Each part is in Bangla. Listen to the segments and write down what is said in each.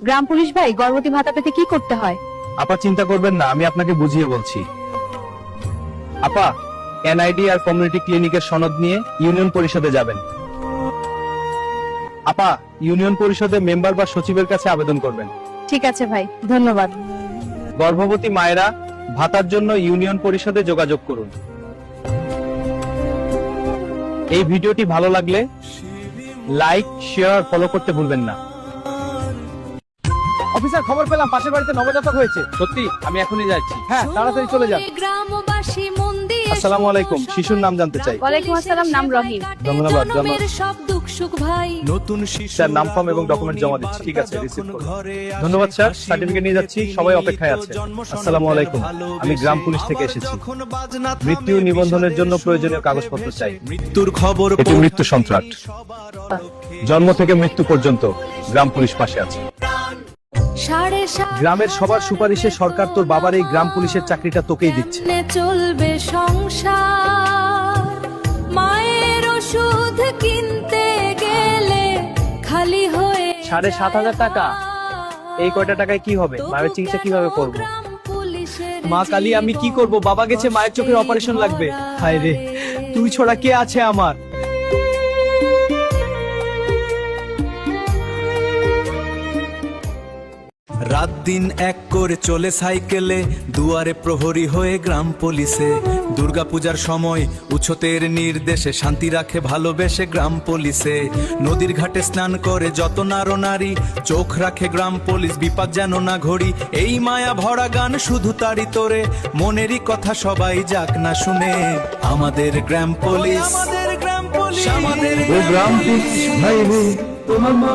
গ্রাম পুলিশ ভাই, গর্ভবতী ভাতা পেতে কি করতে হয়? আপা চিন্তা করবেন না, আমি আপনাকে বুঝিয়ে বলছি। আপা, এনআইডি আর কমিউনিটি ক্লিনিকের সনদ নিয়ে ইউনিয়ন পরিষদে যাবেন। আপা, ইউনিয়ন পরিষদে মেম্বার বা সচিবের কাছে আবেদন করবেন। ঠিক আছে ভাই, ধন্যবাদ। গর্ভবতী মায়েরা ভাতার জন্য ইউনিয়ন পরিষদে যোগাযোগ করুন। এই ভিডিওটি ভালো লাগলে লাইক, শেয়ার, ফলো করতে ভুলবেন না। অফিসার, খবর পেলাম পাশের বাড়িতে নবজাতক হয়েছে। সত্যি? আমি এখনই যাচ্ছি। হ্যাঁ, তাড়াতাড়ি চলে যান। গ্রামবাসী মন্দির আসসালামু আলাইকুম, শিশুর নাম জানতে চাই। ওয়ালাইকুম আসসালাম, নাম রহিম। ধন্যবাদ। সব দুঃখ সুখ ভাই। নতুন শিশু স্যার, নাম ফর্ম এবং ডকুমেন্ট জমা দিচ্ছি। ঠিক আছে, রিসিভ করুন। ধন্যবাদ স্যার, সার্টিফিকেট নিয়ে যাচ্ছি, সবাই অপেক্ষায় আছে। আসসালামু আলাইকুম, আমি গ্রাম পুলিশ থেকে এসেছি। মৃত্যু নিবন্ধনের জন্য প্রয়োজনীয় কাগজপত্র চাই। মৃত্যুর খবর এটি মৃত্যু সন্ত্রাস। জন্ম থেকে মৃত্যু পর্যন্ত গ্রাম পুলিশ পাশে আছে। 7:30 গ্রামের সবার সুপারিশে সরকার তোর বাবার এই গ্রাম পুলিশের চাকরিটা তোকেই দিচ্ছে। চলবে সংসার। মায়ের ওষুধ কিনতে গেলে খালি হয়ে 7,500 টাকা? এই কয়টা টাকায় কি হবে? মায়ের চিকিৎসা কিভাবে করব? গ্রাম পুলিশের মা কালী, আমি কি করব? বাবা গেছে, মায়ের চোখের অপারেশন লাগবে। হায় রে, তুই ছড়া কে আছে আমার? রাত দিন এক করে চলে সাইকেলে, দুয়ারে প্রহরী হয়ে গ্রাম পুলিশে। দুর্গাপূজার সময় উচ্ছতের নির্দেশে শান্তি রাখে ভালোবেসে গ্রাম পুলিশে। নদীর ঘাটে স্নান করে যত নারো নারী, চোখ রাখে গ্রাম পুলিশ, বিপদ যেন না ঘড়ি। এই মায়া ভরা গান শুধু তারি তোরে, মনেরই কথা সবাই যাক না শুনে। আমাদের গ্রাম পুলিশ, আমাদের গ্রাম পুলিশ, আমাদের গ্রাম পুলিশ ভাই রে, তোমার মা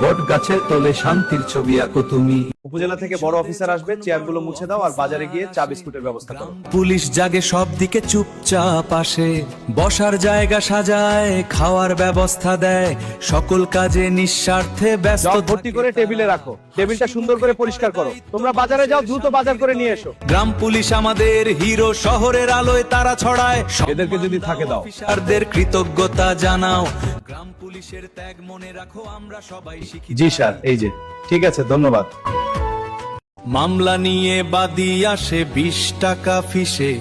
বট গাছের তলে শান্তির ছবি আঁকো তুমি। উপজেলা থেকে বড় অফিসার আসবে, চেয়ারগুলো মুছে দাও আর বাজারে গিয়ে চা বিস্কুটের ব্যবস্থা করো। পুলিশ জাগে সব দিকে চুপচাপ আসে, বসার জায়গা সাজায়, খাওয়ার ব্যবস্থা দেয়, সকল কাজে নিঃস্বার্থে ব্যস্ত। জগ ভর্তি করে টেবিলে রাখো, টেবিলটা সুন্দর করে পরিষ্কার করো। তোমরা বাজারে যাও, দ্রুত বাজার করে নিয়ে এসো। গ্রাম পুলিশ আমাদের হিরো, শহরের আলোয় তারা ছড়ায়। এদেরকে যদি থাকে দাও। অফিসারদের কৃতজ্ঞতা জানাও, গ্রাম পুলিশের ত্যাগ মনে রাখো, আমরা সবাই শিখি। জি স্যার, এই যে। ঠিক আছে, ধন্যবাদ। মামলা নিয়ে বাদী আসে 20 টাকা ফিসে,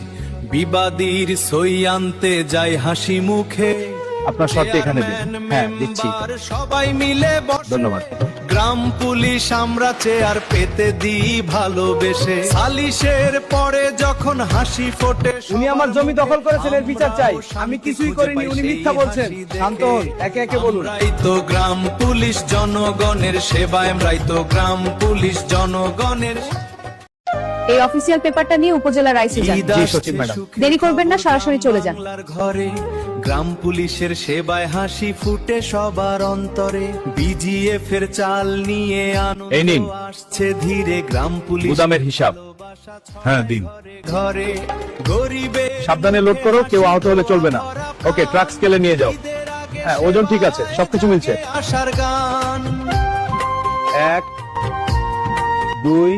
বিবাদীর সই আনতে যায় হাসি মুখে। আপনার শর্তে এখানে দিন। হ্যাঁ, দিচ্ছি। সবাই মিলে বসে। ধন্যবাদ। গ্রাম পুলিশ আমরা চেয়ার পেতে দিই ভালোবেসে, সালিশের পরে যখন হাসি ফোটে। উনি আমার জমি দখল করেছেন, এর বিচার চাই। আমি কিছুই করিনি, উনি মিথ্যা বলছেন। শান্ত হন, একে একে বলুন। আমরাই তো গ্রাম পুলিশ, জনগণের সেবায়। আমরাই তো গ্রাম পুলিশ, জনগণের। এই অফিসিয়াল পেপারটা নিয়ে উপজেলা রাইসে যান। জি, সচিব ম্যাডাম। দেরি করবেন না, সরাসরি চলে যান। বাংলার ঘরে গ্রাম পুলিশের সেবায় হাসি ফুটে সবার অন্তরে। বিজিএফ এর চাল নিয়ে এই নিন। আনন্দ আসছে ধীরে, গ্রাম পুলিশ গুদামের হিসাব। হ্যাঁ, দিন। ঘরে গরিবে সাবধানে লোড করো, কেউ আহত হলে চলবে না। ওকে, ট্রাক স্কেলে নিয়ে যাও। হ্যাঁ, ওজন ঠিক আছে, সবকিছু মিলছে। আশার গান। 1, 2,